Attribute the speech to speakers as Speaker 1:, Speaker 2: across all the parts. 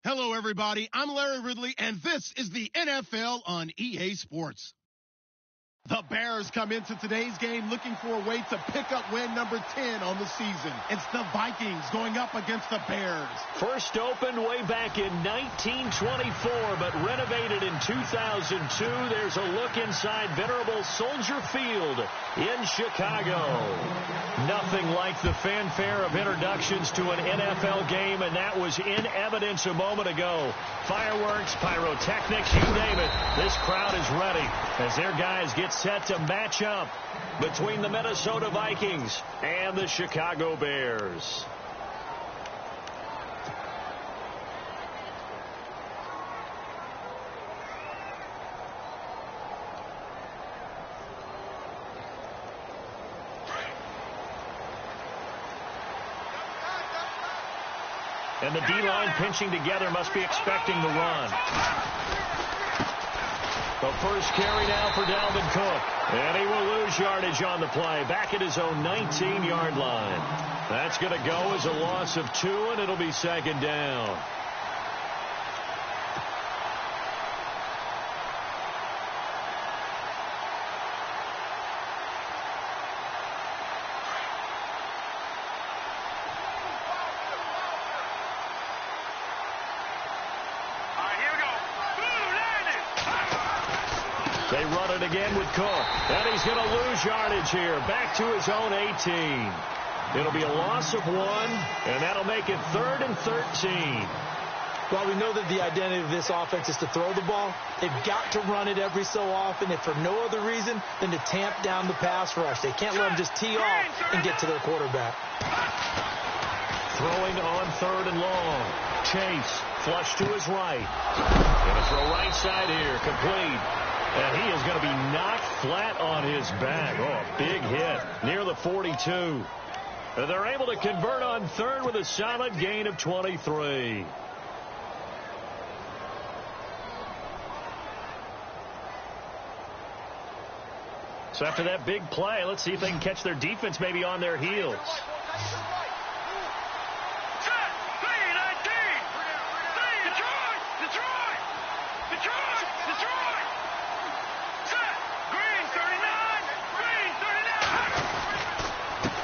Speaker 1: Hello, everybody. I'm Larry Ridley, and this is the NFL on EA Sports. The Bears come into today's game looking for a way to pick up win number 10 on the season. It's the Vikings going up against the Bears.
Speaker 2: First opened way back in 1924, but renovated in 2002. There's a look inside venerable Soldier Field in Chicago. Nothing like the fanfare of introductions to an NFL game, and that was in evidence a moment ago. Fireworks, pyrotechnics, you name it. This crowd is ready as their guys get set to match up between the Minnesota Vikings and the Chicago Bears. And the D-line pinching together must be expecting the run. The first carry now for Dalvin Cook. And he will lose yardage on the play. Back at his own 19-yard line. That's going to go as a loss of 2, and it'll be second down. They run it again with Cook. And he's going to lose yardage here. Back to his own 18. It'll be a loss of 1, and that'll make it 3rd and 13.
Speaker 3: Well, we know that the identity of this offense is to throw the ball. They've got to run it every so often, if for no other reason than to tamp down the pass rush. They can't let them just tee off and get to their quarterback.
Speaker 2: Throwing on 3rd and long. Chase, flush to his right. Going to throw right side here, complete. And he is going to be knocked flat on his back. Oh, big hit near the 42. And they're able to convert on 3rd with a solid gain of 23. So after that big play, let's see if they can catch their defense maybe on their heels.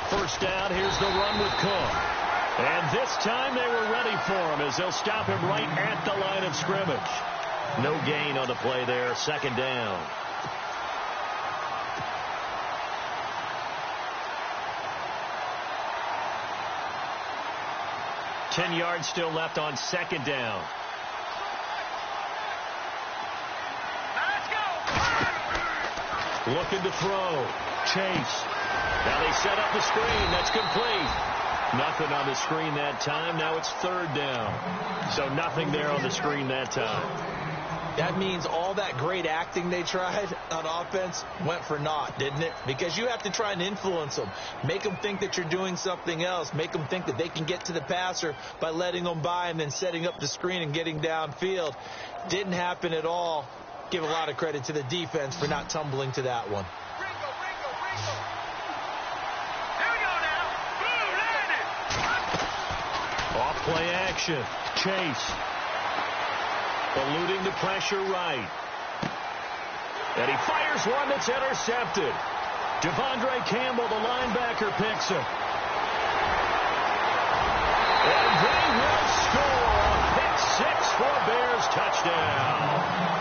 Speaker 2: First down, here's the run with Cook. And this time they were ready for him as they'll stop him right at the line of scrimmage. No gain on the play there, second down. Ten yards still left on second down. Looking to throw. Chase. Now they set up the screen. That's complete. Nothing on the screen that time. Now it's 3rd down. So nothing there on the screen that time.
Speaker 3: That means all that great acting they tried on offense went for naught, didn't it? Because you have to try and influence them. Make them think that you're doing something else. Make them think that they can get to the passer by letting them by and then setting up the screen and getting downfield. Didn't happen at all. Give a lot of credit to the defense for not tumbling to that one.
Speaker 2: Off-play action. Chase. Eluding the pressure right. And he fires one that's intercepted. Devondre Campbell, the linebacker, picks it. And they will score a pick 6 for a Bears touchdown.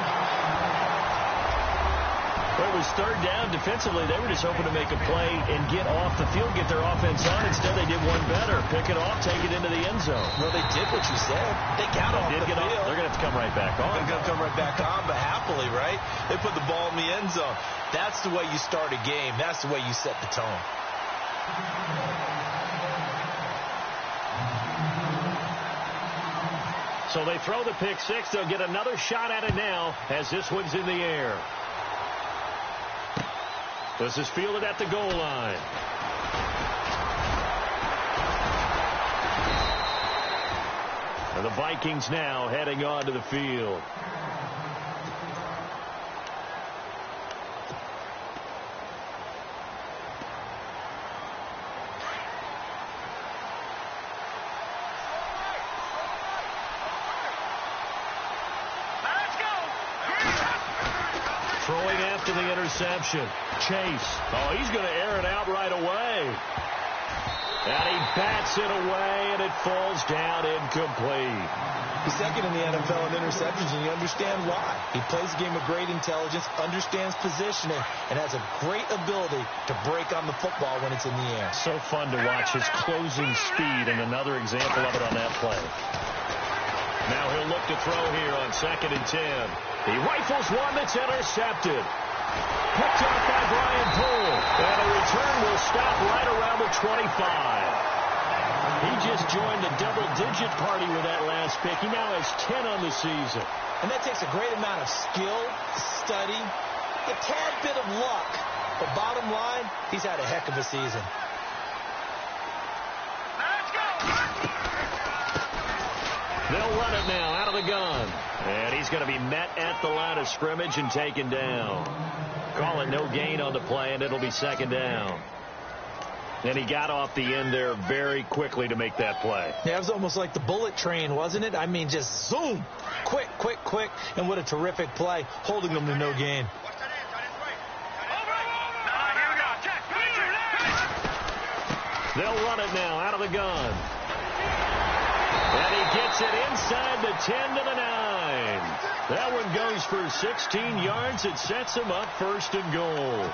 Speaker 2: It was 3rd down. Defensively, they were just hoping to make a play and get off the field, get their offense on. Instead, they did one better. Pick it off, take it into the end zone.
Speaker 3: Well, they did what you said. They got off the field.
Speaker 2: They're going to have to come right back on.
Speaker 3: They're going to come right back on, but happily, right? They put the ball in the end zone. That's the way you start a game. That's the way you set the tone.
Speaker 2: So they throw the pick 6. They'll get another shot at it now as this one's in the air. This is fielded at the goal line. And the Vikings now heading onto the field. Throwing after the interception. Chase. Oh, he's going to air it out right away. And he bats it away, and it falls down incomplete.
Speaker 3: He's second in the NFL in interceptions, and you understand why. He plays the game with great intelligence, understands positioning, and has a great ability to break on the football when it's in the air.
Speaker 2: So fun to watch his closing speed, and another example of it on that play. Now he'll look to throw here on 2nd and 10. He rifles one that's intercepted. Picked off by Brian Poole. And a return will stop right around the 25. He just joined the double-digit party with that last pick. He now has 10 on the season.
Speaker 3: And that takes a great amount of skill, study, a tad bit of luck. But bottom line, he's had a heck of a season.
Speaker 2: They'll run it now out of the gun. And he's going to be met at the line of scrimmage and taken down. Call it no gain on the play, and it'll be 2nd down. And he got off the end there very quickly to make that play.
Speaker 3: Yeah, it was almost like the bullet train, wasn't it? I mean, just zoom. Quick, quick, quick. And what a terrific play, holding them to no gain.
Speaker 2: They'll run it now out of the gun. And he gets it inside the 10 to the 9. That one goes for 16 yards. It sets him up 1st and goal.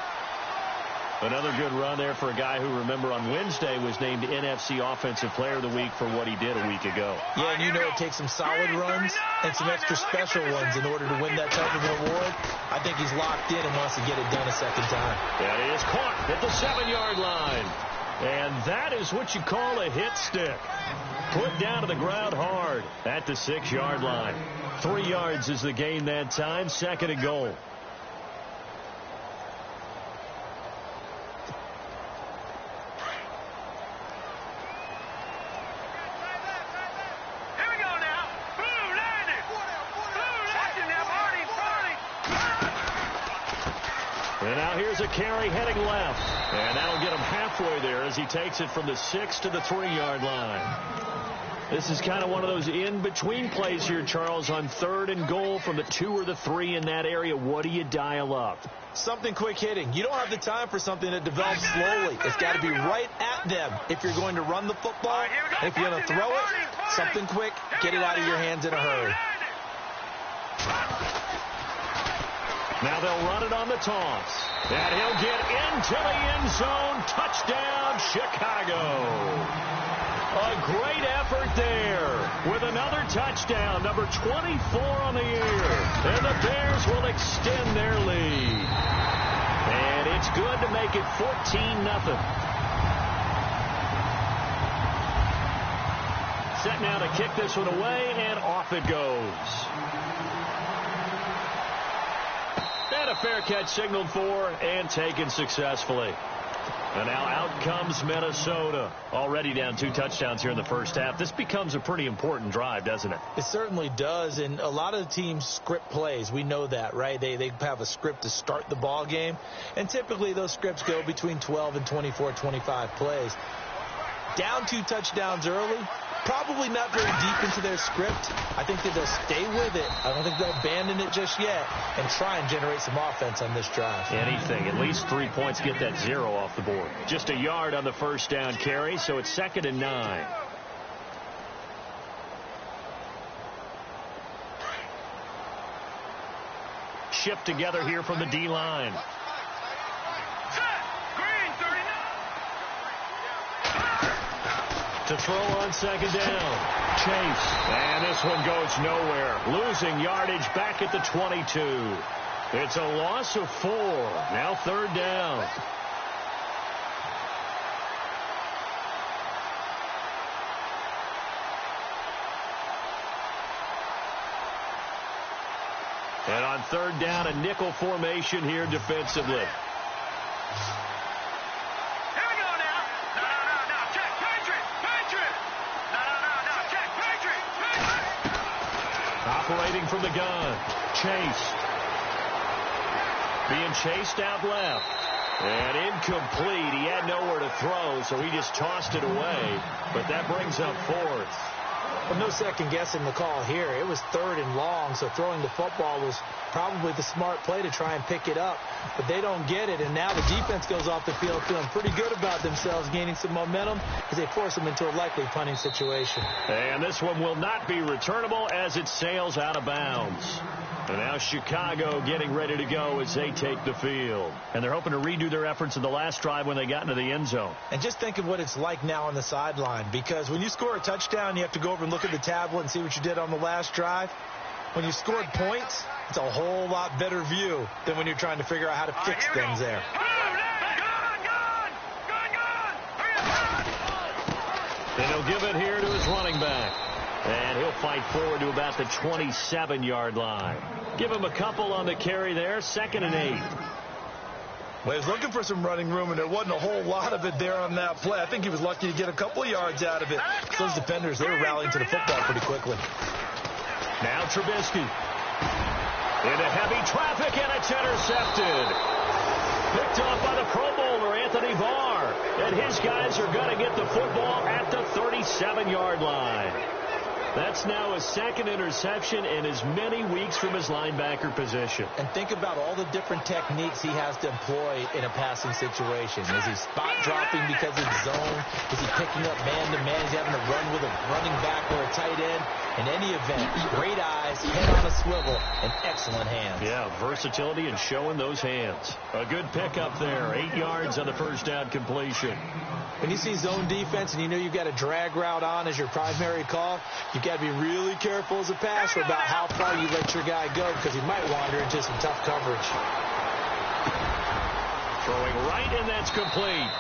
Speaker 2: Another good run there for a guy who, remember, on Wednesday was named NFC Offensive Player of the Week for what he did a week ago.
Speaker 3: Yeah, and you know it takes some solid runs and some extra special ones in order to win that type of an award. I think he's locked in and wants to get it done a second time.
Speaker 2: And he is caught at the 7-yard line. And that is what you call a hit stick. Put down to the ground hard at the 6-yard line. 3 yards is the gain that time. 2nd and goal. And now here's a carry heading left. And that'll get him halfway there as he takes it from the 6 to the 3-yard line. This is kind of one of those in-between plays here, Charles, on 3rd and goal from the 2 or the 3 in that area. What do you dial up?
Speaker 3: Something quick hitting. You don't have the time for something that develops slowly. It's got to be right at them if you're going to run the football. If you're going to throw it, something quick, get it out of your hands in a hurry.
Speaker 2: Now they'll run it on the toss. And he'll get into the end zone. Touchdown, Chicago. A great effort there with another touchdown, number 24 on the year. And the Bears will extend their lead. And it's good to make it 14-0. Set now to kick this one away, and off it goes. And a fair catch signaled for and taken successfully. And now out comes Minnesota. Already down 2 touchdowns here in the first half. This becomes a pretty important drive, doesn't it?
Speaker 3: It certainly does. And a lot of the teams script plays. We know that, right? They have a script to start the ball game. And typically those scripts go between 12 and 24, 25 plays. Down 2 touchdowns early. Probably not very deep into their script. I think that they'll stay with it. I don't think they'll abandon it just yet and try and generate some offense on this drive.
Speaker 2: Anything. At least 3 points, get that 0 off the board. Just a yard on the first down carry, so it's 2nd and 9. Shift together here from the D-line. To throw on 2nd down. Chase. And this one goes nowhere. Losing yardage back at the 22. It's a loss of 4. Now 3rd down. And on 3rd down, a nickel formation here defensively. Operating from the gun. Chase. Being chased out left. And incomplete. He had nowhere to throw, so he just tossed it away. But that brings up 4th.
Speaker 3: Well, no second guessing the call here. It was 3rd and long, so throwing the football was probably the smart play to try and pick it up. But they don't get it, and now the defense goes off the field feeling pretty good about themselves, gaining some momentum as they force them into a likely punting situation.
Speaker 2: And this one will not be returnable as it sails out of bounds. And now Chicago getting ready to go as they take the field. And they're hoping to redo their efforts in the last drive when they got into the end zone.
Speaker 3: And just think of what it's like now on the sideline, because when you score a touchdown, you have to go over and look at the tablet and see what you did on the last drive. When you scored points, it's a whole lot better view than when you're trying to figure out how to fix things there.
Speaker 2: And he'll give it here to his running back. And he'll fight forward to about the 27-yard line. Give him a couple on the carry there. 2nd and 8.
Speaker 3: Well, he was looking for some running room, and there wasn't a whole lot of it there on that play. I think he was lucky to get a couple of yards out of it. Those defenders, they were rallying to the football pretty quickly.
Speaker 2: Now Trubisky. Into heavy traffic, and it's intercepted. Picked off by the Pro Bowler, Anthony Barr. And his guys are going to get the football at the 37-yard line. That's now his 2nd interception in as many weeks from his linebacker position.
Speaker 3: And think about all the different techniques he has to employ in a passing situation. Is he spot dropping because it's zone? Is he picking up man-to-man? Is he having to run with a running back or a tight end? In any event, great eyes, head on a swivel, and excellent hands.
Speaker 2: Yeah, versatility and showing those hands. A good pickup there. 8 yards on the first down completion.
Speaker 3: When you see zone defense and you know you've got a drag route on as your primary call, you've got to be really careful as a passer about how far you let your guy go, because he might wander into some tough coverage.
Speaker 2: Throwing right, and that's complete.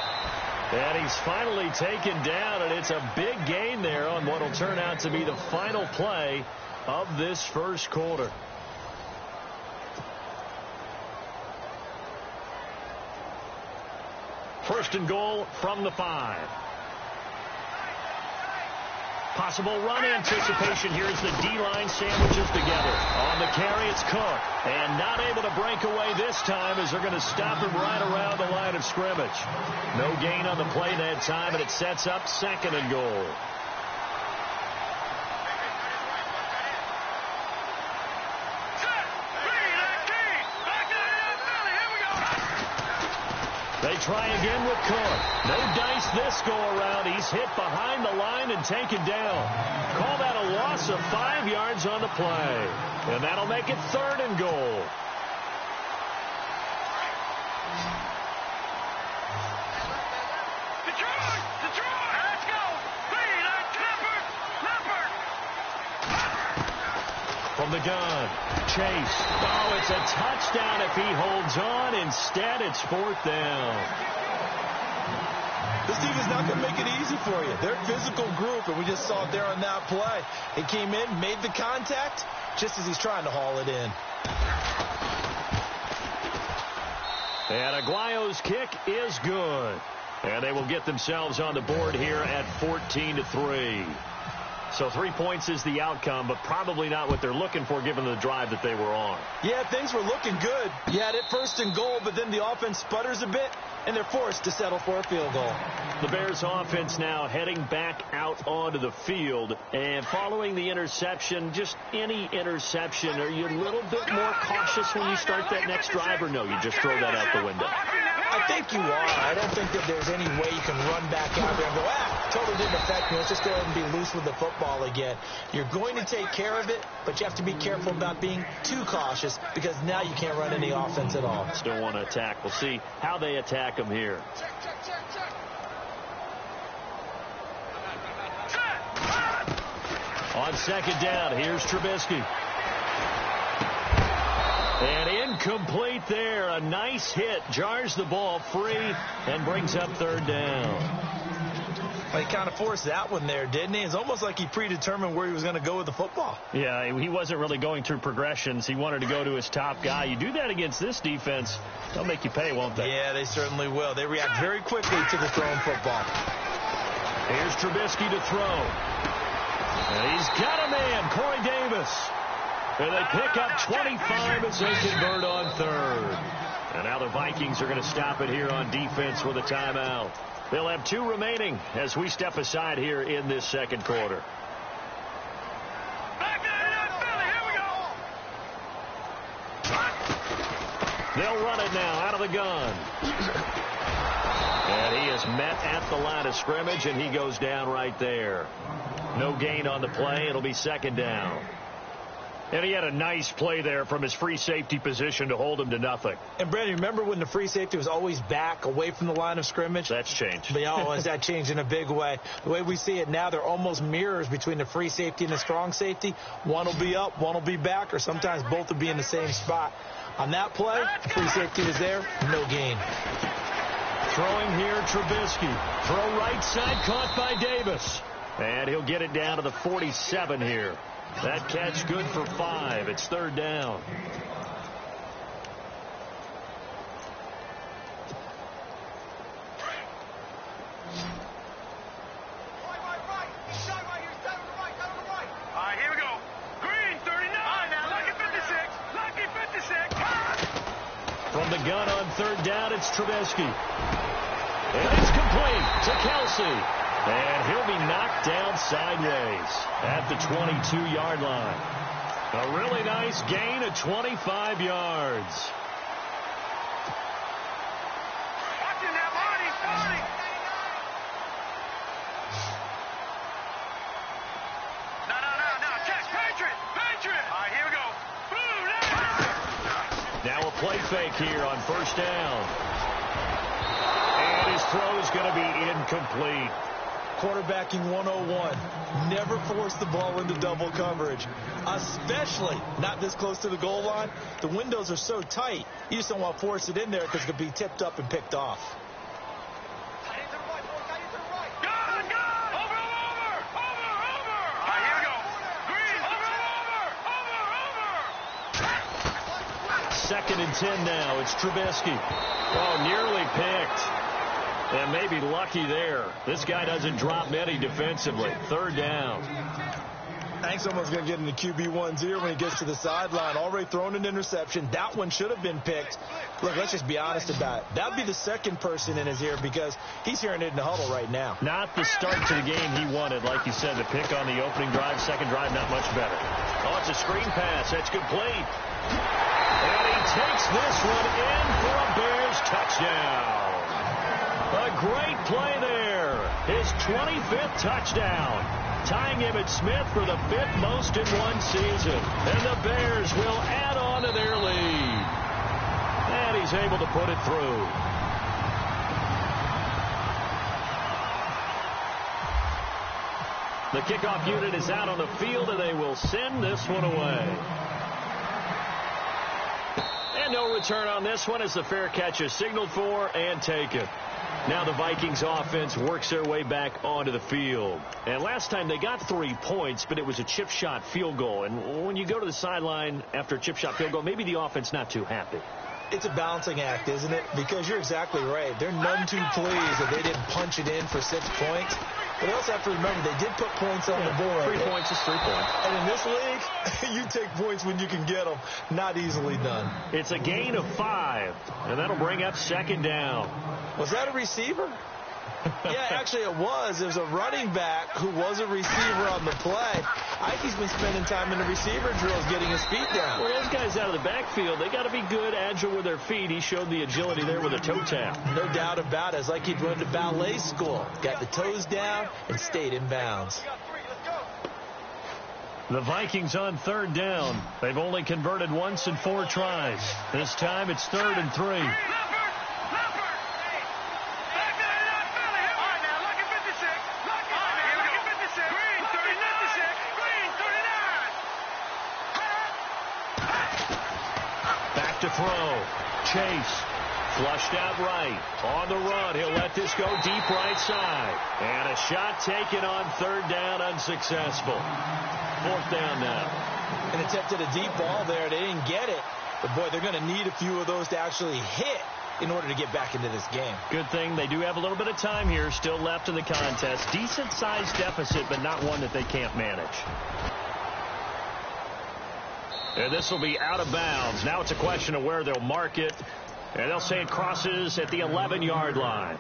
Speaker 2: And he's finally taken down, and it's a big gain there on what will turn out to be the final play of this first quarter. First and goal from the 5. Possible run anticipation here as the D-line sandwiches together. On the carry, it's Cook. And not able to break away this time as they're going to stop him right around the line of scrimmage. No gain on the play that time, and it sets up 2nd and goal. They try again with Cook. No dice this go-around. He's hit behind the line and taken down. Call that a loss of 5 yards on the play. And that'll make it 3rd and goal.
Speaker 4: Let's go.
Speaker 2: From the gun, Chase. Oh, it's a touchdown if he holds on. Instead, it's 4th down.
Speaker 3: This team is not going to make it easy for you. They're a physical group, and we just saw it there on that play. He came in, made the contact, just as he's trying to haul it in.
Speaker 2: And Aguayo's kick is good. And they will get themselves on the board here at 14-3. So 3 points is the outcome, but probably not what they're looking for given the drive that they were on.
Speaker 3: Yeah, things were looking good. You had it 1st and goal, but then the offense sputters a bit, and they're forced to settle for a field goal.
Speaker 2: The Bears offense now heading back out onto the field. And following the interception, just any interception, are you a little bit more cautious when you start that next drive, or no, you just throw that out the window?
Speaker 3: I think you are. I don't think that there's any way you can run back out there and go, totally didn't affect me. Let's just go ahead and be loose with the football again. You're going to take care of it, but you have to be careful about being too cautious, because now you can't run any offense at all.
Speaker 2: Still want to attack. We'll see how they attack them here. On 2nd down, here's Trubisky. And incomplete there. A nice hit. Jars the ball free and brings up 3rd down.
Speaker 3: Well, he kind of forced that one there, didn't he? It's almost like he predetermined where he was going to go with the football.
Speaker 2: Yeah, he wasn't really going through progressions. He wanted to go to his top guy. You do that against this defense, they'll make you pay, won't they?
Speaker 3: Yeah, they certainly will. They react very quickly to the thrown football.
Speaker 2: Here's Trubisky to throw. And he's got a man, Corey Davis. And they pick up 25 as they convert on 3rd. And now the Vikings are going to stop it here on defense with a timeout. They'll have 2 remaining as we step aside here in this 2nd quarter. They'll run it now out of the gun. And he is met at the line of scrimmage, and he goes down right there. No gain on the play. It'll be second down. And he had a nice play there from his free safety position to hold him to nothing.
Speaker 3: And, Brandon, remember when the free safety was always back away from the line of scrimmage?
Speaker 2: That's changed.
Speaker 3: But that changed in a big way. The way we see it now, they're almost mirrors between the free safety and the strong safety. One will be up, one will be back, or sometimes both will be in the same spot. On that play, the free safety was there, no gain.
Speaker 2: Throwing here, Trubisky. Throw right side, caught by Davis. And he'll get it down to the 47 here. That catch good for 5. It's third down.
Speaker 4: Here we go. Green, 39. Lucky 56. Lucky 56.
Speaker 2: From the gun on third down, it's Trubisky. And it's complete to Kelsey. And he'll be knocked down sideways at the 22-yard line. A really nice gain of 25 yards.
Speaker 4: Watching that, Marty. No. Catch, Patriot. All right, here we go. Boom.
Speaker 2: Now a play fake here on first down. And his throw is going to be incomplete.
Speaker 3: Quarterbacking 101. Never force the ball into double coverage, especially not this close to the goal line. The windows are so tight, you just don't want to force it in there because it could be tipped up and picked off.
Speaker 4: Over. All right, here we go. Green, over.
Speaker 2: Second and 10 now. It's Trubisky. Oh, nearly picked. And maybe lucky there. This guy doesn't drop many defensively. Third down.
Speaker 3: I think someone's going to get in the QB1-0 when he gets to the sideline. Already thrown an interception. That one should have been picked. Look, let's just be honest about it. That would be the second person in his ear because he's hearing it in the huddle right now.
Speaker 2: Not the start to the game he wanted. Like you said, the pick on the opening drive, second drive, not much better. Oh, it's a screen pass. That's complete. And he takes this one in for a Bears touchdown. A great play there. His 25th touchdown. Tying him at Smith for the 5th most in one season. And the Bears will add on to their lead. And he's able to put it through. The kickoff unit is out on the field, and they will send this one away. And no return on this one as the fair catch is signaled for and taken. Now the Vikings offense works their way back onto the field. And last time they got 3 points, but it was a chip shot field goal. And when you go to the sideline after a chip shot field goal, maybe the offense not too happy.
Speaker 3: It's a balancing act, isn't it? Because you're exactly right. They're none too pleased that they didn't punch it in for 6 points. But they also have to remember they did put points on the board.
Speaker 2: 3 points is 3 points.
Speaker 3: And in this league, you take points when you can get them. Not easily done.
Speaker 2: It's a gain of 5, and that'll bring up second down.
Speaker 3: Was that a receiver? Yeah, actually it was. There's a running back who was a receiver on the play. Ike's been spending time in the receiver drills getting his feet down.
Speaker 2: Well, those guys out of the backfield, they got to be good, agile with their feet. He showed the agility there with a toe tap.
Speaker 3: No doubt about it. It's like he'd run to ballet school. Got the toes down and stayed in bounds.
Speaker 2: The Vikings on third down. They've only converted once in 4 tries. This time it's 3rd and 3. To throw. Chase. Flushed out right. On the run. He'll let this go deep right side. And a shot taken on 3rd down, unsuccessful. 4th down now.
Speaker 3: And attempted a deep ball there. They didn't get it. But, boy, they're going to need a few of those to actually hit in order to get back into this game.
Speaker 2: Good thing they do have a little bit of time here still left in the contest. Decent-sized deficit, but not one that they can't manage. And this will be out of bounds. Now it's a question of where they'll mark it. And they'll say it crosses at the 11-yard line.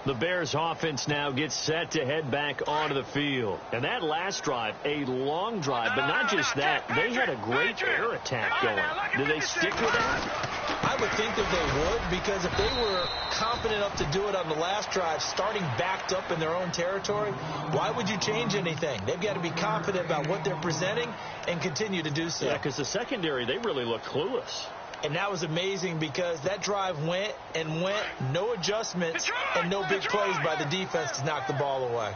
Speaker 2: The Bears offense now gets set to head back onto the field. And that last drive, a long drive, but not just that. They had a great air attack going. Do they stick with that?
Speaker 3: I would think that they would, because if they were confident enough to do it on the last drive, starting backed up in their own territory, why would you change anything? They've got to be confident about what they're presenting and continue to do so.
Speaker 2: Yeah, because the secondary, they really look clueless.
Speaker 3: And that was amazing because that drive went and went, no adjustments, and no big plays by the defense to knock the ball away.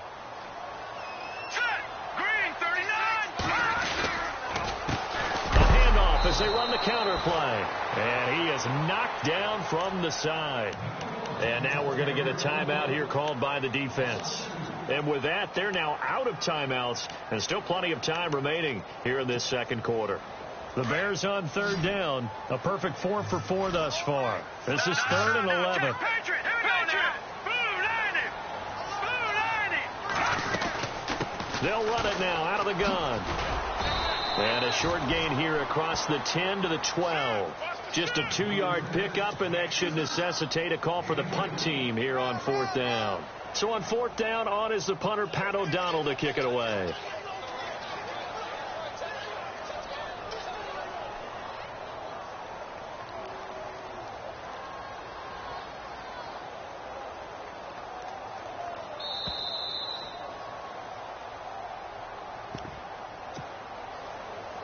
Speaker 4: Green, 39.
Speaker 2: A handoff as they run the counter play. And he is knocked down from the side. And now we're going to get a timeout here called by the defense. And with that, they're now out of timeouts and still plenty of time remaining here in this second quarter. The Bears on third down. A perfect 4 for 4 thus far. This is 3rd and 11. They'll run it now out of the gun. And a short gain here across the 10 to the 12. Just a 2-yard pickup, and that should necessitate a call for the punt team here on 4th down. So on 4th down, on is the punter, Pat O'Donnell, to kick it away.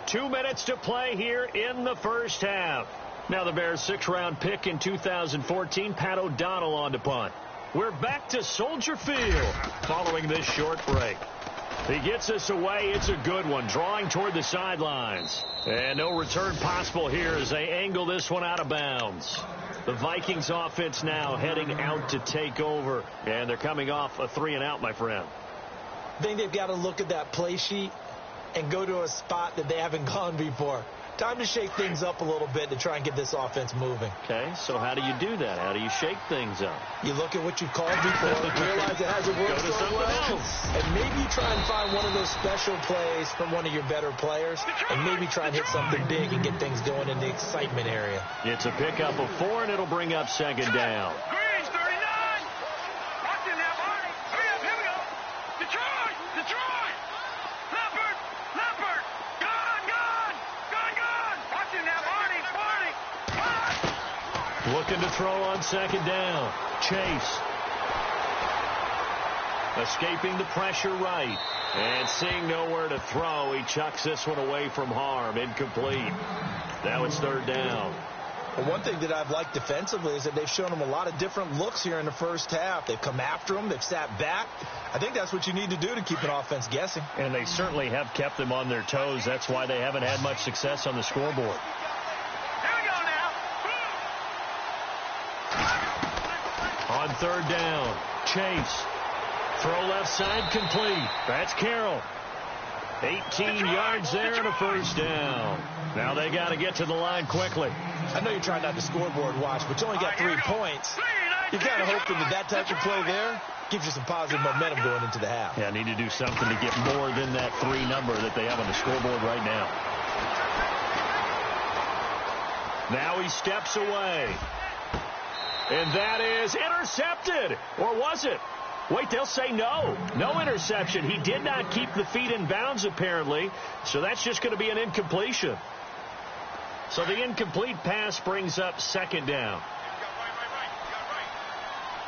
Speaker 2: Two minutes to play here in the first half. Now the Bears' 6th-round pick in 2014, Pat O'Donnell on to punt. We're back to Soldier Field following this short break. He gets us away. It's a good one, drawing toward the sidelines. And no return possible here as they angle this one out of bounds. The Vikings offense now heading out to take over. And they're coming off a 3-and-out, my friend.
Speaker 3: I think they've got to look at that play sheet and go to a spot that they haven't gone before. Time to shake things up a little bit to try and get this offense moving.
Speaker 2: Okay, so how do you do that? How do you shake things up?
Speaker 3: You look at what you've called before, realize it hasn't worked so well, and maybe you try and find one of those special plays from one of your better players, and maybe try and hit something big and get things going in the excitement area.
Speaker 2: It's a pickup of 4, and it'll bring up 2nd down.
Speaker 4: Green's 39. Locked in now, Barney. Hurry up, here we go. Detroit, Detroit. Leopard, Leopard. Gone, gone, gone, gone. Locked in now, Barney, Barney.
Speaker 2: Looking to throw on 2nd down. Chase. Escaping the pressure right. And seeing nowhere to throw, he chucks this one away from harm. Incomplete. Now it's 3rd down.
Speaker 3: Well, one thing that I've liked defensively is that they've shown them a lot of different looks here in the first half. They've come after them. They've sat back. I think that's what you need to do to keep an offense guessing.
Speaker 2: And they certainly have kept them on their toes. That's why they haven't had much success on the scoreboard.
Speaker 4: Here we go now.
Speaker 2: On 3rd down, Chase. Throw left side complete. That's Carroll. 18 yards there and a 1st down. Now they got to get to the line quickly.
Speaker 3: I know you're trying not to scoreboard watch, but you only got 3 points. You're kind of hoping that type of play there gives you some positive momentum going into the half.
Speaker 2: Yeah, need to do something to get more than that 3 number that they have on the scoreboard right now. Now he steps away. And that is intercepted. Or was it? Wait, they'll say no. No interception. He did not keep the feet in bounds, apparently. So that's just going to be an incompletion. So the incomplete pass brings up 2nd down.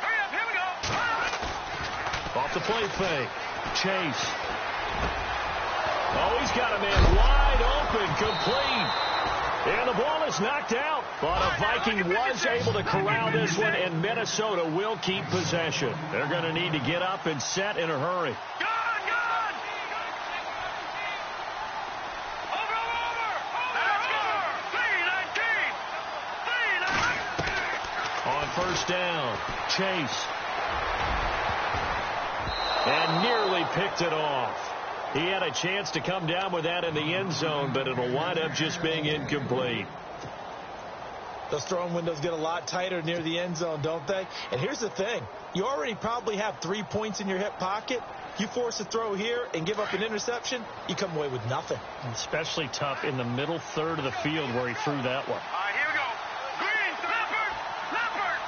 Speaker 4: Hurry up, here we go.
Speaker 2: Off the play fake. Chase. Oh, he's got a man wide open, complete. And the ball is knocked out. But a Viking was able to corral this one, and Minnesota will keep possession. They're going to need to get up and set in a hurry.
Speaker 4: Gone, gone. Over. 3-19.
Speaker 2: On 1st down, Chase. And nearly picked it off. He had a chance to come down with that in the end zone, but it'll wind up just being incomplete.
Speaker 3: Those throwing windows get a lot tighter near the end zone, don't they? And here's the thing. You already probably have 3 points in your hip pocket. You force a throw here and give up an interception, you come away with nothing.
Speaker 2: Especially tough in the middle 3rd of the field where he threw that one.
Speaker 4: All right, here we go. Green, Leopard, Leopard.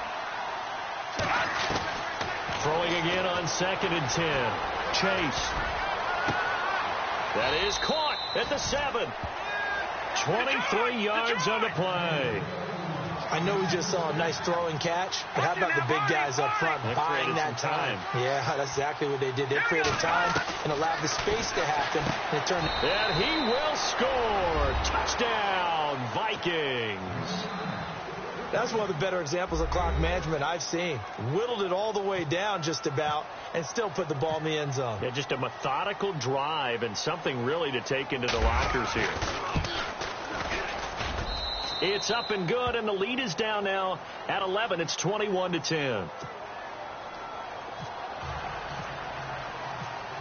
Speaker 2: on 2nd and 10. Chase. That is caught at the 7. 23 yards on the play.
Speaker 3: I know we just saw a nice throwing catch, but how about the big guys up front buying that time? Yeah, that's exactly what they did. They created time and allowed the space to happen. And it turned.
Speaker 2: And he will score. Touchdown, Vikings.
Speaker 3: That's one of the better examples of clock management I've seen. Whittled it all the way down just about and still put the ball in the end zone.
Speaker 2: Yeah, just a methodical drive and something really to take into the lockers here. It's up and good, and the lead is down now at 11. It's 21-10.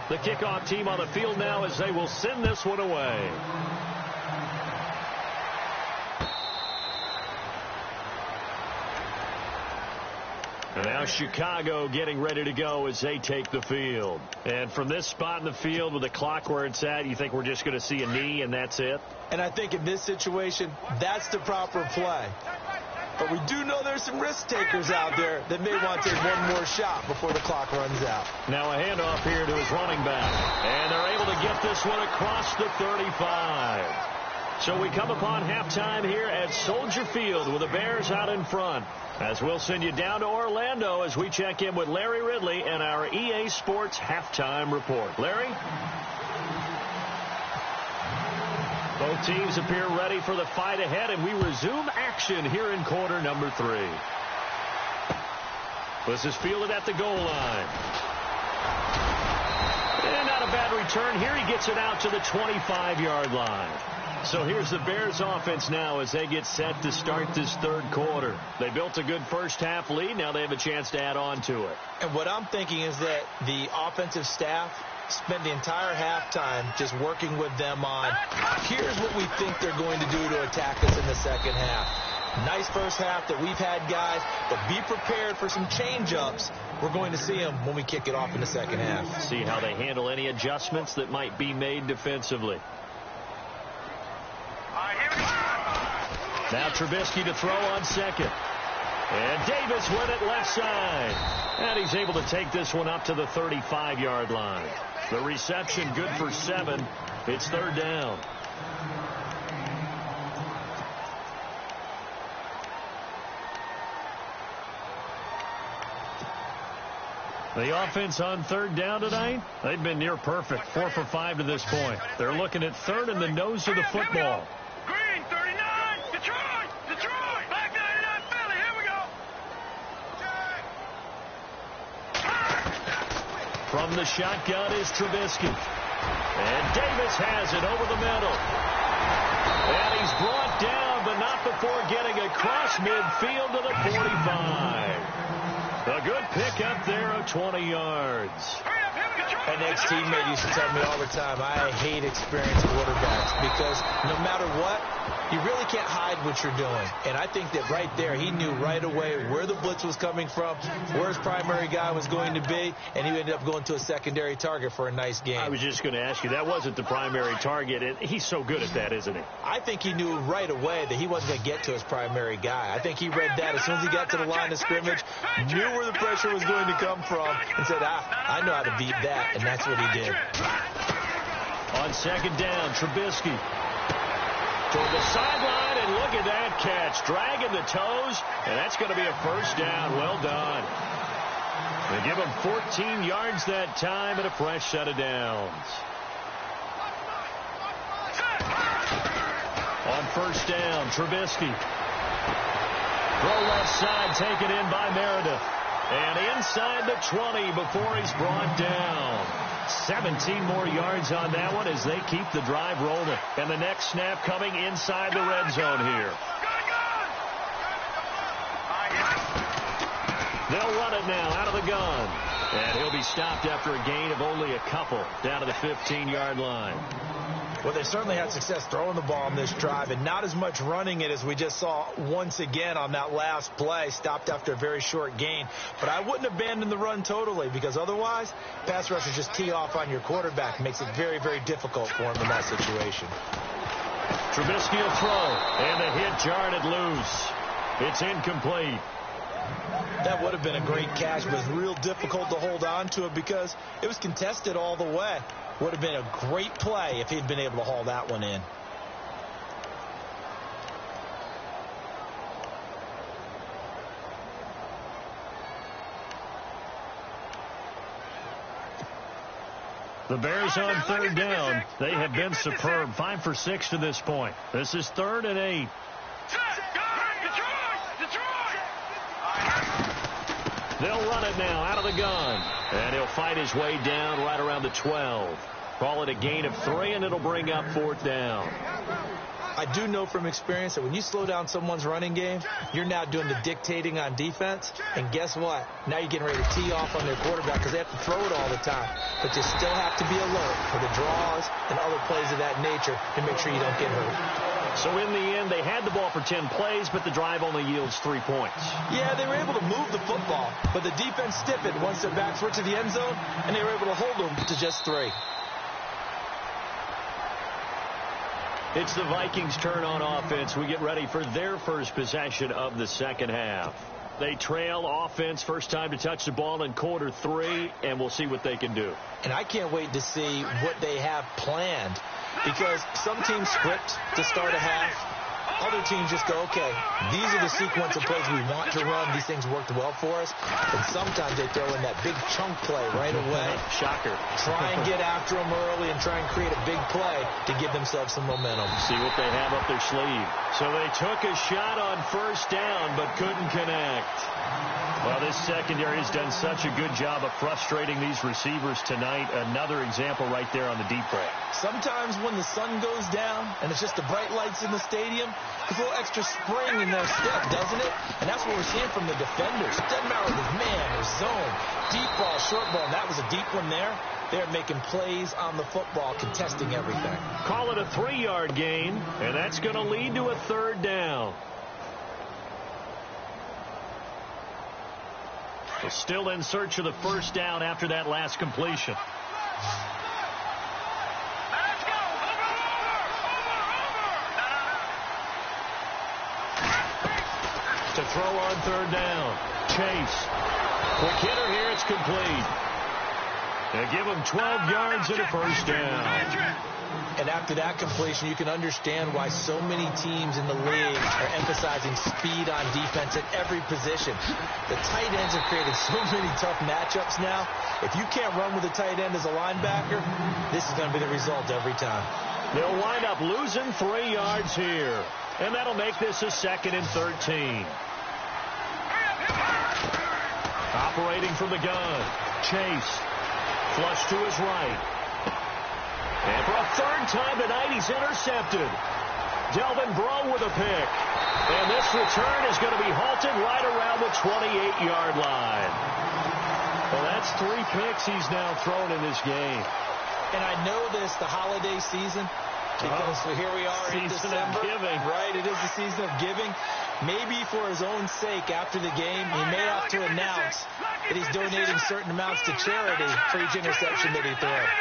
Speaker 2: The kickoff team on the field now as they will send this one away. And now Chicago getting ready to go as they take the field. And from this spot in the field with the clock where it's at, you think we're just going to see a knee and that's it?
Speaker 3: And I think in this situation, that's the proper play. But we do know there's some risk takers out there that may want to take one more shot before the clock runs out.
Speaker 2: Now a handoff here to his running back. And they're able to get this one across the 35. So we come upon halftime here at Soldier Field with the Bears out in front. As we'll send you down to Orlando as we check in with Larry Ridley and our EA Sports halftime report. Larry? Both teams appear ready for the fight ahead, and we resume action here in quarter number 3. This is fielded at the goal line. And not a bad return here. He gets it out to the 25-yard line. So here's the Bears offense now as they get set to start this third quarter. They built a good first half lead. Now they have a chance to add on to it.
Speaker 3: And what I'm thinking is that the offensive staff spent the entire halftime just working with them on, here's what we think they're going to do to attack us in the second half. Nice first half that we've had, guys, but be prepared for some change-ups. We're going to see them when we kick it off in the second half.
Speaker 2: See how they handle any adjustments that might be made defensively. Now Trubisky to throw on second. And Davis went it left side. And he's able to take this one up to the 35-yard line. The reception good for 7. It's third down. The offense on third down tonight, they've been near perfect. 4 for 5 to this point. They're looking at third in the nose of the football.
Speaker 4: Green, 39, Detroit, Black 99, Philly, here we go.
Speaker 2: From the shotgun is Trubisky. And Davis has it over the middle. And he's brought down, but not before getting across midfield to the 45. A good pickup there of 20 yards.
Speaker 3: An ex-teammate used to tell me all the time, I hate experienced quarterbacks because no matter what, you really can't hide what you're doing. And I think that right there, he knew right away where the blitz was coming from, where his primary guy was going to be, and he ended up going to a secondary target for a nice game.
Speaker 2: I was just going to ask you, that wasn't the primary target, and he's so good at that, isn't he?
Speaker 3: I think he knew right away that he wasn't going to get to his primary guy. I think he read that as soon as he got to the line of scrimmage, knew where the pressure was going to come from, and said, I know how to beat that, and that's what he did.
Speaker 2: On second down, Trubisky toward the sideline, and look at that catch. Dragging the toes, and that's going to be a first down. Well done. They give him 14 yards that time and a fresh set of downs. On first down, Trubisky. Throw left side taken in by Meredith. And inside the 20 before he's brought down. 17 more yards on that one as they keep the drive rolling. And the next snap coming inside the red zone here. They'll run it now out of the gun. And he'll be stopped after a gain of only a couple down to the 15-yard line.
Speaker 3: Well, they certainly had success throwing the ball on this drive and not as much running it as we just saw once again on that last play. Stopped after a very short gain. But I wouldn't abandon the run totally because otherwise, pass rushers just tee off on your quarterback. Makes it very, very difficult for him in that situation.
Speaker 2: Trubisky will throw, and the hit jarred it loose. It's incomplete.
Speaker 3: That would have been a great catch, but it was real difficult to hold on to it because it was contested all the way. Would have been a great play if he'd been able to haul that one in.
Speaker 2: The Bears on third down. They have been superb. 5 for 6 to this point. This is 3rd and 8. They'll run it now out of the gun. And he'll fight his way down right around the 12. Call it a gain of 3, and it'll bring up 4th down.
Speaker 3: I do know from experience that when you slow down someone's running game, you're now doing the dictating on defense. And guess what? Now you're getting ready to tee off on their quarterback because they have to throw it all the time. But you still have to be alert for the draws and other plays of that nature to make sure you don't get hurt.
Speaker 2: So in the end, they had the ball for 10 plays, but the drive only yields 3 points.
Speaker 3: Yeah, they were able to move the football, but the defense stiffened once their backs were to the end zone, and they were able to hold them to just 3.
Speaker 2: It's the Vikings' turn on offense. We get ready for their first possession of the second half. They trail offense first time to touch the ball in quarter 3, and we'll see what they can do.
Speaker 3: And I can't wait to see what they have planned because some teams script to start a half. Other teams just go, okay, these are the sequence of plays we want to run. These things worked well for us. And sometimes they throw in that big chunk play right away.
Speaker 2: Shocker.
Speaker 3: Try and get after them early and try and create a big play to give themselves some momentum.
Speaker 2: See what they have up their sleeve. So they took a shot on first down but couldn't connect. Well, this secondary has done such a good job of frustrating these receivers tonight. Another example right there on the deep threat.
Speaker 3: Sometimes when the sun goes down and it's just the bright lights in the stadium, there's a little extra spring in their step, doesn't it? And that's what we're seeing from the defenders. It doesn't matter if it's man or zone, deep ball, short ball. And that was a deep one there. They're making plays on the football, contesting everything.
Speaker 2: Call it a 3-yard gain, and that's going to lead to a 3rd down. They're still in search of the first down after that last completion. To throw on 3rd down. Chase. Quick hitter here. It's complete. They give him 12 yards and a first down.
Speaker 3: And after that completion, you can understand why so many teams in the league are emphasizing speed on defense at every position. The tight ends have created so many tough matchups now. If you can't run with a tight end as a linebacker, this is going to be the result every time.
Speaker 2: They'll wind up losing 3 yards here. And that'll make this a 2nd and 13. Operating from the gun. Chase. Flush to his right. And for a 3rd time tonight, he's intercepted. Delvin Breaux with a pick. And this return is going to be halted right around the 28-yard line. Well, that's 3 picks he's now thrown in this game.
Speaker 3: And I know this, the holiday season, because here we are in December.
Speaker 2: Giving.
Speaker 3: Right, it is the season of giving. Maybe for his own sake after the game, he may have to announce that he's donating certain amounts to charity for each interception that he throws.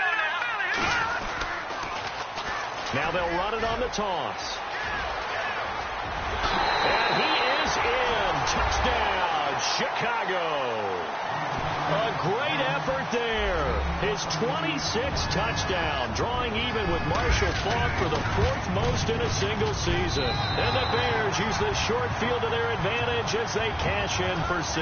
Speaker 2: Now they'll run it on the toss. And he is in. Touchdown, Chicago. A great effort there. His 26th touchdown, drawing even with Marshall Faulk for the 4th most in a single season. And the Bears use the short field to their advantage as they cash in for 6.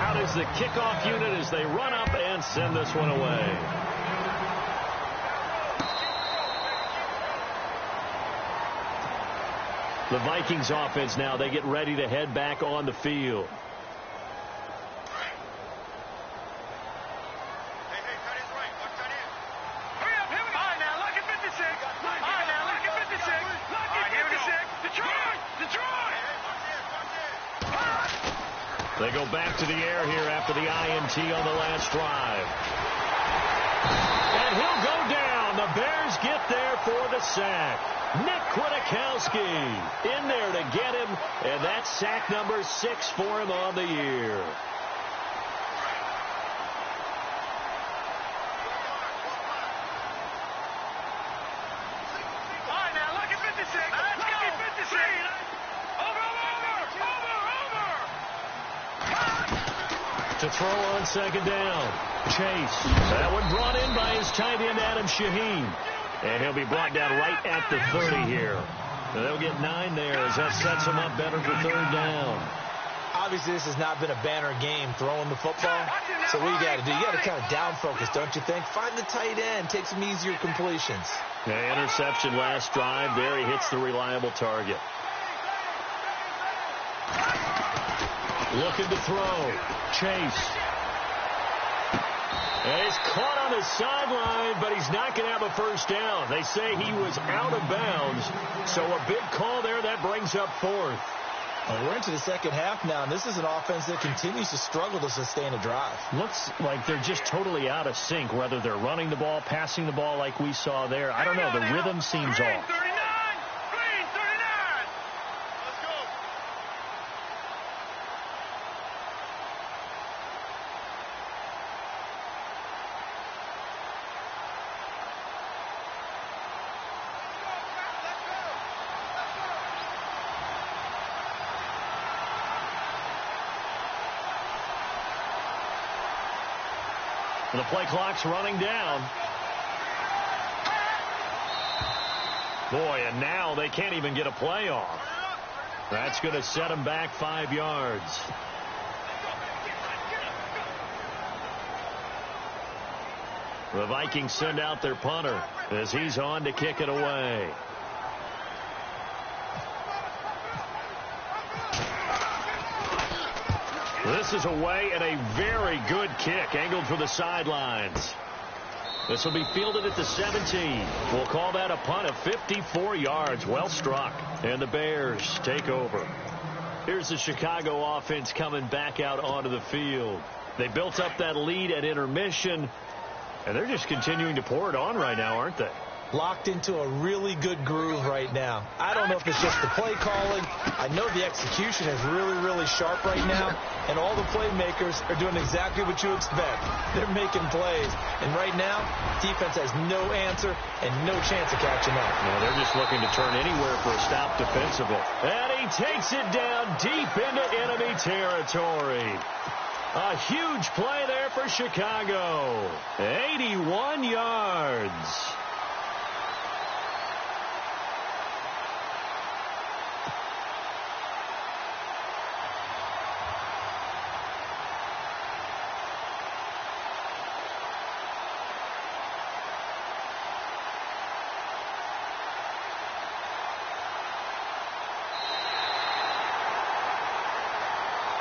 Speaker 2: Out is the kickoff unit as they run up and send this one away. The Vikings offense now, they get ready to head back on the field. They go back to the air here after the INT on the last drive. And he'll go down. The Bears get there for the sack. Nick Kwiatkowski in there to get him, and that's sack number 6 for him on the year. To throw on second down. Chase. That one brought in by his tight end, Adam Shaheen. And he'll be brought down right at the 30 here. So they'll get 9 there as that sets him up better for third down.
Speaker 3: Obviously, this has not been a banner game throwing the football. So what you got to do, you got to kind of down focus, don't you think? Find the tight end, take some easier completions.
Speaker 2: Yeah, interception last drive. There he hits the reliable target. Looking to throw. Chase. And he's caught on the sideline, but he's not going to have a first down. They say he was out of bounds. So a big call there. That brings up fourth.
Speaker 3: Well, we're into the second half now, and this is an offense that continues to struggle to sustain a drive.
Speaker 2: Looks like they're just totally out of sync, whether they're running the ball, passing the ball like we saw there. I don't know. The rhythm seems off. The play clock's running down. Boy, and now they can't even get a play off. That's going to set them back 5 yards. The Vikings send out their punter as he's on to kick it away. This is away and a very good kick angled for the sidelines. This will be fielded at the 17. We'll call that a punt of 54 yards. Well struck. And the Bears take over. Here's the Chicago offense coming back out onto the field. They built up that lead at intermission, and they're just continuing to pour it on right now, aren't they?
Speaker 3: Locked into a really good groove right now. I don't know if it's just the play calling. I know the execution is really, really sharp right now, and all the playmakers are doing exactly what you expect. They're making plays, and right now, defense has no answer and no chance of catching up.
Speaker 2: No, they're just looking to turn anywhere for a stop defensively. And he takes it down deep into enemy territory. A huge play there for Chicago. 81 yards.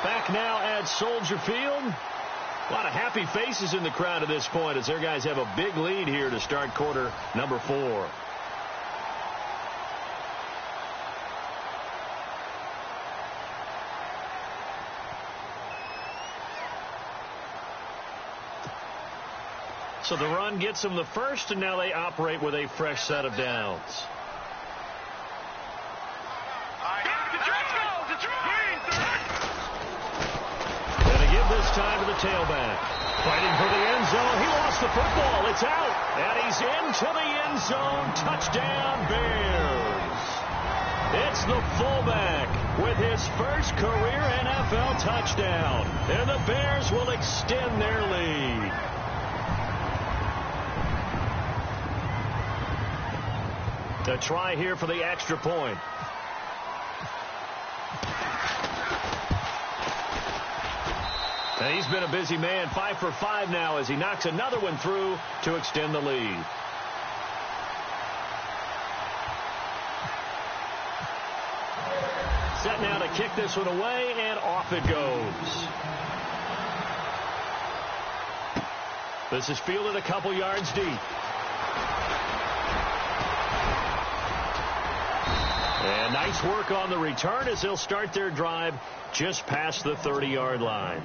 Speaker 2: Back now at Soldier Field. A lot of happy faces in the crowd at this point as their guys have a big lead here to start quarter number 4. So the run gets them the first, and now they operate with a fresh set of downs. This time to the tailback. Fighting for the end zone. He lost the football. It's out. And he's into the end zone. Touchdown, Bears. It's the fullback with his first career NFL touchdown. And the Bears will extend their lead. A try here for the extra point. And he's been a busy man, 5 for 5 now as he knocks another one through to extend the lead. Set now to kick this one away, and off it goes. This is fielded a couple yards deep. And nice work on the return as they'll start their drive just past the 30-yard line.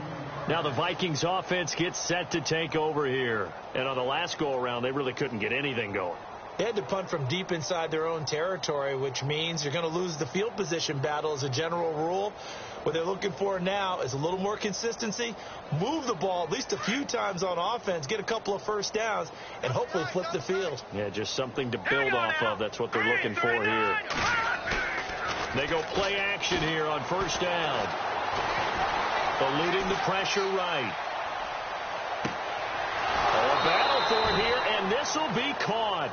Speaker 2: Now the Vikings offense gets set to take over here. And on the last go-around, they really couldn't get anything going.
Speaker 3: They had to punt from deep inside their own territory, which means you're going to lose the field position battle as a general rule. What they're looking for now is a little more consistency, move the ball at least a few times on offense, get a couple of first downs, and hopefully flip the field.
Speaker 2: Yeah, just something to build off of. That's what they're looking for here. They go play action here on first down. eluding the pressure right. Oh, a battle for it here, and this will be caught.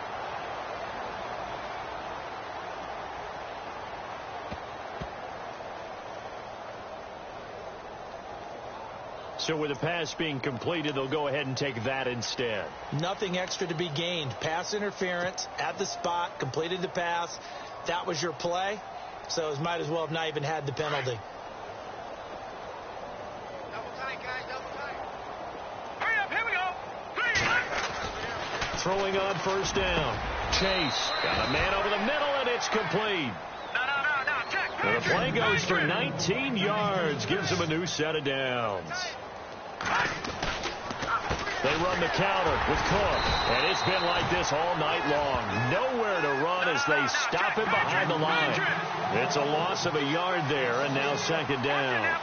Speaker 2: So with the pass being completed, they'll go ahead and take that instead.
Speaker 3: Nothing extra to be gained. Pass interference at the spot, completed the pass. That was your play, so it might as well have not even had the penalty.
Speaker 4: Double tight, guys, double tight. Hurry up, here we go.
Speaker 2: Throwing on first down. Chase got a man over the middle, and it's complete.
Speaker 4: No, check.
Speaker 2: And the play goes for 19 yards, gives him a new set of downs. They run the counter with Cook, and it's been like this all night long. Nowhere to run as they stop him behind the line. It's a loss of a yard there, and now second down.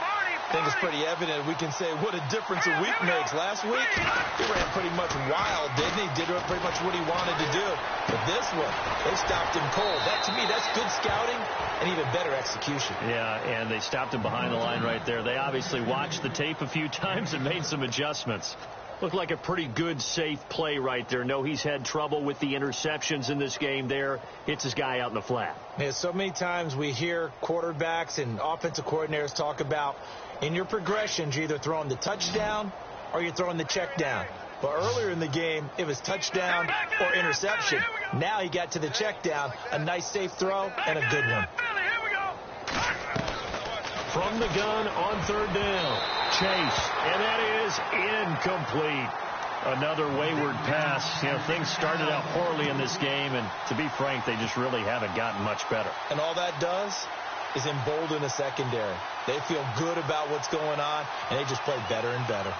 Speaker 3: I think it's pretty evident. We can say what a difference a week makes. Last week, he ran pretty much wild, didn't he? Did pretty much what he wanted to do. But this one, they stopped him cold. That, to me, that's good scouting and even better execution.
Speaker 2: Yeah, and they stopped him behind the line right there. They obviously watched the tape a few times and made some adjustments. Looked like a pretty good, safe play right there. No, he's had trouble with the interceptions in this game there. Hits his guy out in the flat.
Speaker 3: Yeah, so many times we hear quarterbacks and offensive coordinators talk about in your progressions, you're either throwing the touchdown or you're throwing the check down. But earlier in the game, it was touchdown or interception. Now he got to the check down, a nice safe throw, and a good one.
Speaker 2: From the gun on third down, Chase, and that is incomplete. Another wayward pass. You know, things started out poorly in this game, and to be frank, they just really haven't gotten much better.
Speaker 3: And all that does is embolden the secondary. They feel good about what's going on, and they just play better and better.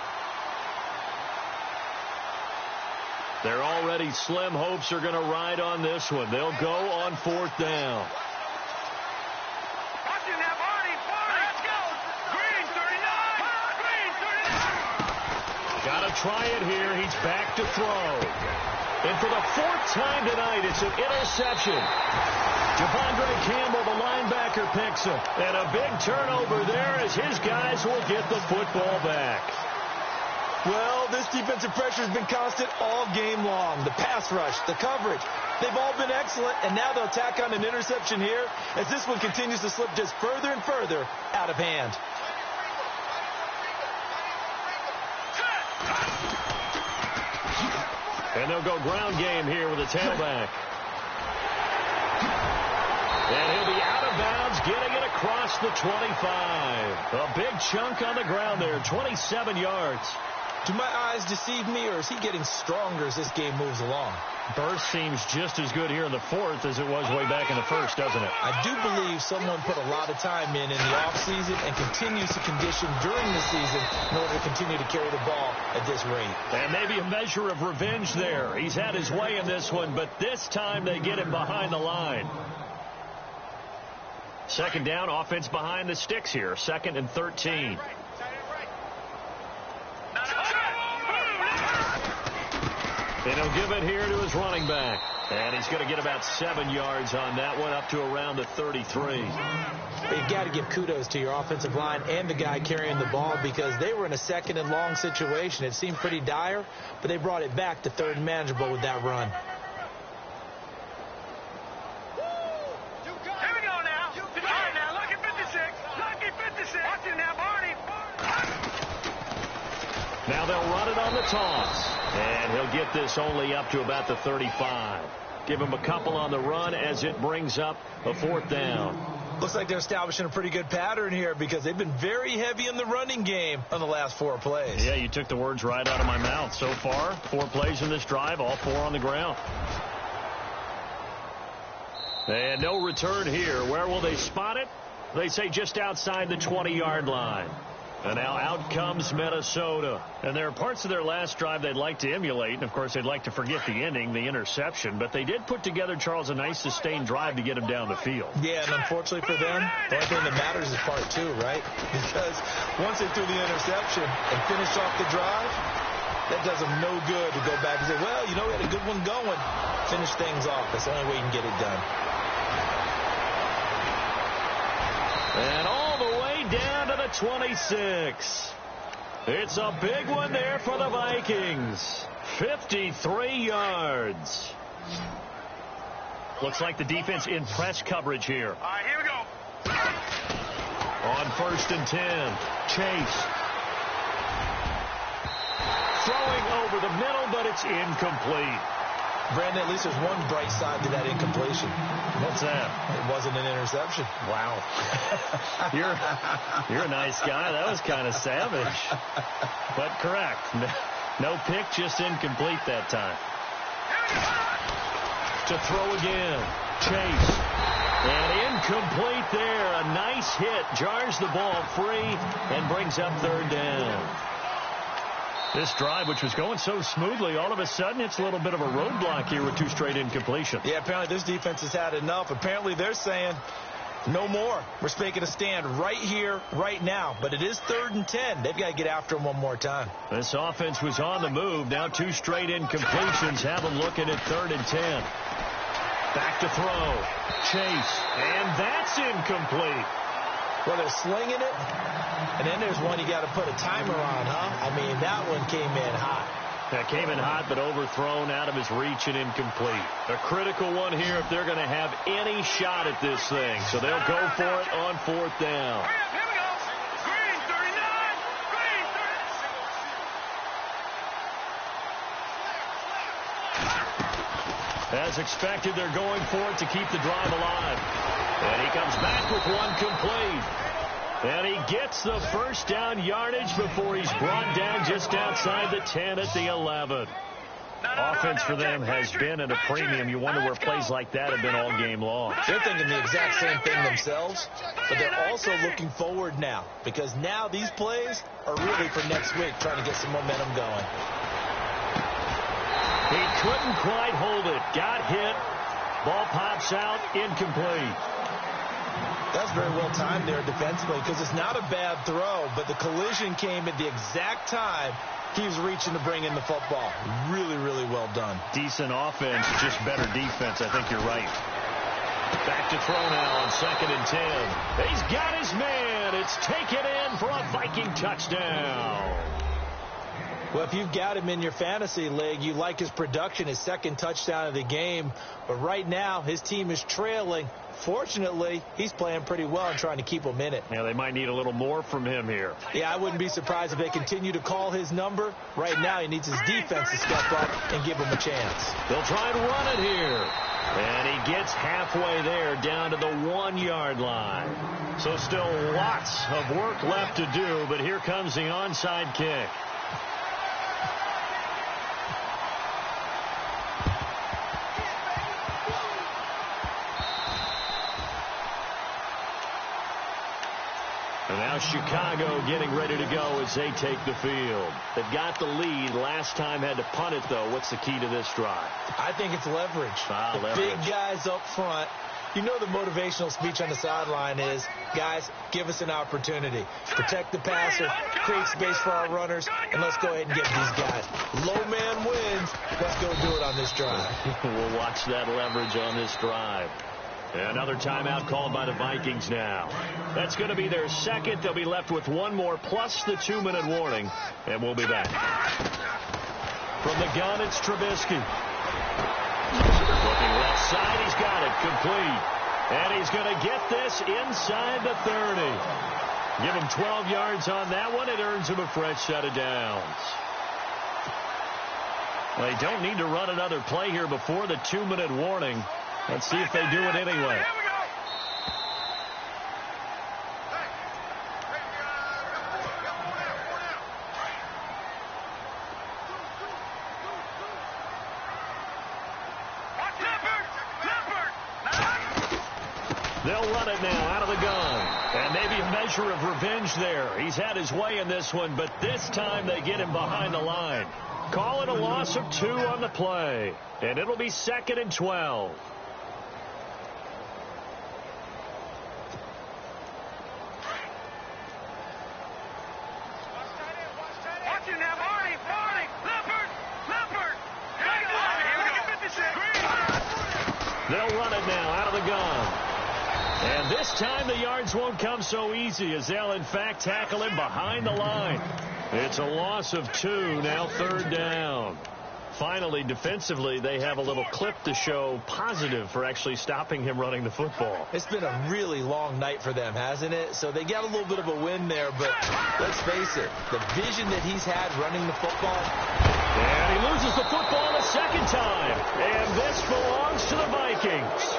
Speaker 2: Their already slim hopes are going to ride on this one. They'll go on fourth down. Got to try it here. He's back to throw. And for the fourth time tonight, it's an interception. Javondre Campbell, the linebacker, picks him. And a big turnover there as his guys will get the football back.
Speaker 3: Well, this defensive pressure has been constant all game long. The pass rush, the coverage, they've all been excellent. And now they'll tack on an interception here as this one continues to slip just further and further out of hand.
Speaker 2: And they'll go ground game here with a tailback. And he'll be out of bounds, getting it across the 25. A big chunk on the ground there, 27 yards.
Speaker 3: Do my eyes deceive me, or is he getting stronger as this game moves along?
Speaker 2: Burst seems just as good here in the fourth as it was way back in the first, doesn't it?
Speaker 3: I do believe someone put a lot of time in the offseason and continues to condition during the season in order to continue to carry the ball at this rate.
Speaker 2: And maybe a measure of revenge there. He's had his way in this one, but this time they get him behind the line. Second down, offense behind the sticks here. 2nd and 13. And he'll give it here to his running back. And he's going to get about 7 yards on that one, up to around the 33.
Speaker 3: You've got to give kudos to your offensive line and the guy carrying the ball because they were in a 2nd and long situation. It seemed pretty dire, but they brought it back to 3rd and manageable with that run.
Speaker 4: Here we go now. All right, now, lucky 56. Lucky 56. Watch it now, Barney.
Speaker 2: Now they'll run it on the toss. And he'll get this only up to about the 35. Give him a couple on the run as it brings up a 4th down.
Speaker 3: Looks like they're establishing a pretty good pattern here because they've been very heavy in the running game on the last 4 plays.
Speaker 2: Yeah, you took the words right out of my mouth. So far, 4 plays in this drive, all 4 on the ground. And no return here. Where will they spot it? They say just outside the 20-yard line. And now out comes Minnesota. And there are parts of their last drive they'd like to emulate. And, of course, they'd like to forget the ending, the interception. But they did put together, Charles, a nice sustained drive to get him down the field.
Speaker 3: Yeah, and unfortunately for them, the only thing that matters is part 2, right? Because once they threw the interception and finished off the drive, that does them no good to go back and say, well, you know, we had a good one going. Finish things off. That's the only way you can get it done.
Speaker 2: And all the way down to the 26. It's a big one there for the Vikings. 53 yards. Looks like the defense in press coverage here.
Speaker 4: All right, here we go.
Speaker 2: On 1st and 10, Chase. Throwing over the middle, but it's incomplete.
Speaker 3: Brandon, at least there's one bright side to that incompletion.
Speaker 2: What's that?
Speaker 3: It wasn't an interception.
Speaker 2: Wow. You're a nice guy. That was kind of savage. But correct. No pick, just incomplete that time. To throw again. Chase. And incomplete there. A nice hit. Jars the ball free and brings up 3rd down. This drive, which was going so smoothly, all of a sudden it's a little bit of a roadblock here with 2 straight incompletions.
Speaker 3: Yeah, apparently this defense has had enough. Apparently they're saying no more. We're making a stand right here, right now. But it is 3rd and 10. They've got to get after him one more time.
Speaker 2: This offense was on the move. Now 2 straight incompletions have them looking at 3rd and 10. Back to throw. Chase. And that's incomplete.
Speaker 3: Well, they're slinging it, and then there's one you got to put a timer on, huh? I mean, that one came in hot.
Speaker 2: That came in hot, but overthrown, out of his reach and incomplete. A critical one here if they're going to have any shot at this thing. So they'll go for it on 4th down.
Speaker 4: Here we go. Green 39. Green 30.
Speaker 2: As expected, they're going for it to keep the drive alive. And he comes back with one complete. And he gets the 1st down yardage before he's brought down just outside the 10 at the 11. Offense for them has been at a premium. You wonder where plays like that have been all game long.
Speaker 3: They're thinking the exact same thing themselves, but they're also looking forward now because now these plays are really for next week, trying to get some momentum going.
Speaker 2: He couldn't quite hold it. Got hit. Ball pops out. Incomplete.
Speaker 3: That's very well timed there defensively because it's not a bad throw, but the collision came at the exact time he was reaching to bring in the football. Really, really well done.
Speaker 2: Decent offense, just better defense. I think you're right. Back to throw now on 2nd and 10. He's got his man. It's taken in for a Viking touchdown.
Speaker 3: Well, if you've got him in your fantasy league, you like his production, his 2nd touchdown of the game. But right now, his team is trailing. Fortunately, he's playing pretty well and trying to keep them in it.
Speaker 2: Yeah, they might need a little more from him here.
Speaker 3: Yeah, I wouldn't be surprised if they continue to call his number. Right now, he needs his defense to step up and give him a chance.
Speaker 2: They'll try and run it here. And he gets halfway there down to the 1-yard line. So still lots of work left to do, but here comes the onside kick. And now Chicago getting ready to go as they take the field. They've got the lead. Last time had to punt it, though. What's the key to this drive?
Speaker 3: I think it's leverage.
Speaker 2: Leverage.
Speaker 3: Big guys up front. You know the motivational speech on the sideline is, guys, give us an opportunity. Protect the passer, create space for our runners, and let's go ahead and get these guys. Low man wins. Let's go do it on this drive.
Speaker 2: We'll watch that leverage on this drive. Another timeout called by the Vikings now. That's going to be their 2nd. They'll be left with one more plus the 2-minute warning, and we'll be back. From the gun, it's Trubisky. Looking left side, he's got it, complete. And he's going to get this inside the 30. Give him 12 yards on that one. It earns him a fresh set of downs. They don't need to run another play here before the 2-minute warning. Let's see if they do it anyway. They'll run it now out of the gun. And maybe a measure of revenge there. He's had his way in this one, but this time they get him behind the line. Call it a loss of 2 on the play. And it'll be 2nd and 12. They'll run it now out of the gun. And this time the yards won't come so easy as they'll, in fact, tackle him behind the line. It's a loss of 2, now 3rd down. Finally, defensively, they have a little clip to show positive for actually stopping him running the football.
Speaker 3: It's been a really long night for them, hasn't it? So they got a little bit of a win there, but let's face it, the vision that he's had running the football.
Speaker 2: And he loses the football a second time. And this belongs to the Vikings.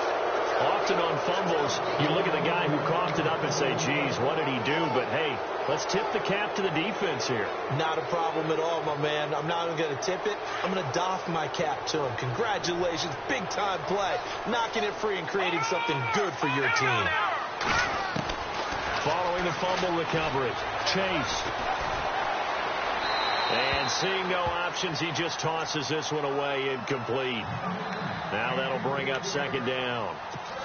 Speaker 2: Often on fumbles, you look at the guy who coughed it up and say, geez, what did he do? But, hey, let's tip the cap to the defense here.
Speaker 3: Not a problem at all, my man. I'm not even going to tip it. I'm going to doff my cap to him. Congratulations. Big-time play. Knocking it free and creating something good for your team.
Speaker 2: Following the fumble recovery, Chase. And seeing no options, he just tosses this one away incomplete. Now that'll bring up 2nd down.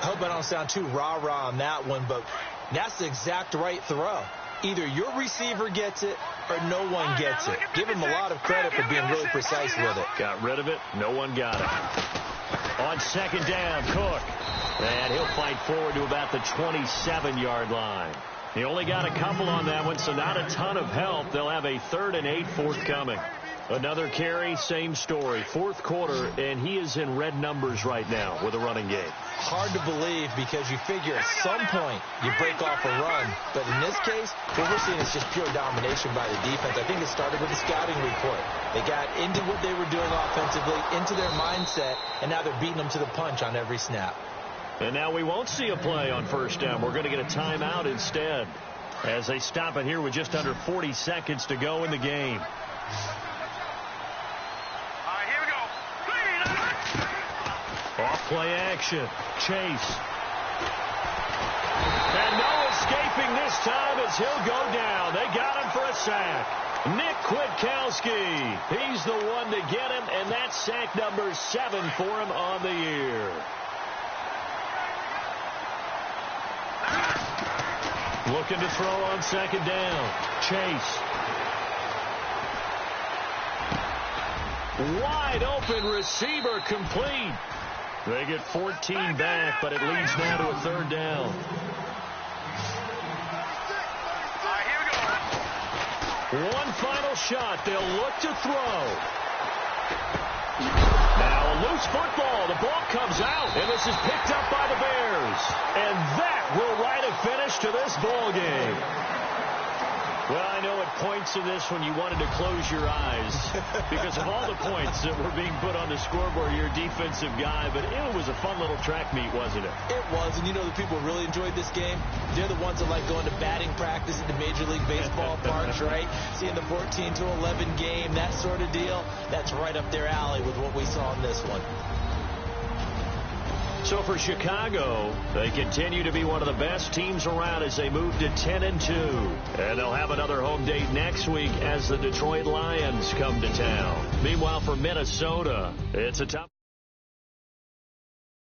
Speaker 3: I hope I don't sound too rah-rah on that one, but that's the exact right throw. Either your receiver gets it or no one gets it. Give him a lot of credit for being really precise with it.
Speaker 2: Got rid of it. No one got it. On 2nd down, Cook. And he'll fight forward to about the 27-yard line. He only got a couple on that one, so not a ton of help. They'll have a 3rd and 8 forthcoming. Another carry, same story. 4th quarter, and he is in red numbers right now with a running game.
Speaker 3: Hard to believe because you figure at some point you break off a run. But in this case, what we're seeing is just pure domination by the defense. I think it started with the scouting report. They got into what they were doing offensively, into their mindset, and now they're beating them to the punch on every snap.
Speaker 2: And now we won't see a play on 1st down. We're going to get a timeout instead as they stop it here with just under 40 seconds to go in the game. Off play action. Chase. And no escaping this time as he'll go down. They got him for a sack. Nick Kwiatkowski. He's the one to get him, and that's sack number 7 for him on the year. Looking to throw on 2nd down. Chase. Wide open receiver complete. They get 14 back, but it leads now to a 3rd down. One final shot. They'll look to throw. Now a loose football. The ball comes out, and this is picked up by the Bears. And that will write a finish to this ball game. Well, I know at points in this when you wanted to close your eyes because of all the points that were being put on the scoreboard, you're a defensive guy, but it was a fun little track meet, wasn't it?
Speaker 3: It was, and you know the people who really enjoyed this game? They're the ones that like going to batting practice at the Major League Baseball parks, right? Seeing the 14-11 game, that sort of deal, that's right up their alley with what we saw in this one.
Speaker 2: So for Chicago, they continue to be one of the best teams around as they move to 10-2. And they'll have another home date next week as the Detroit Lions come to town. Meanwhile, for Minnesota, it's a tough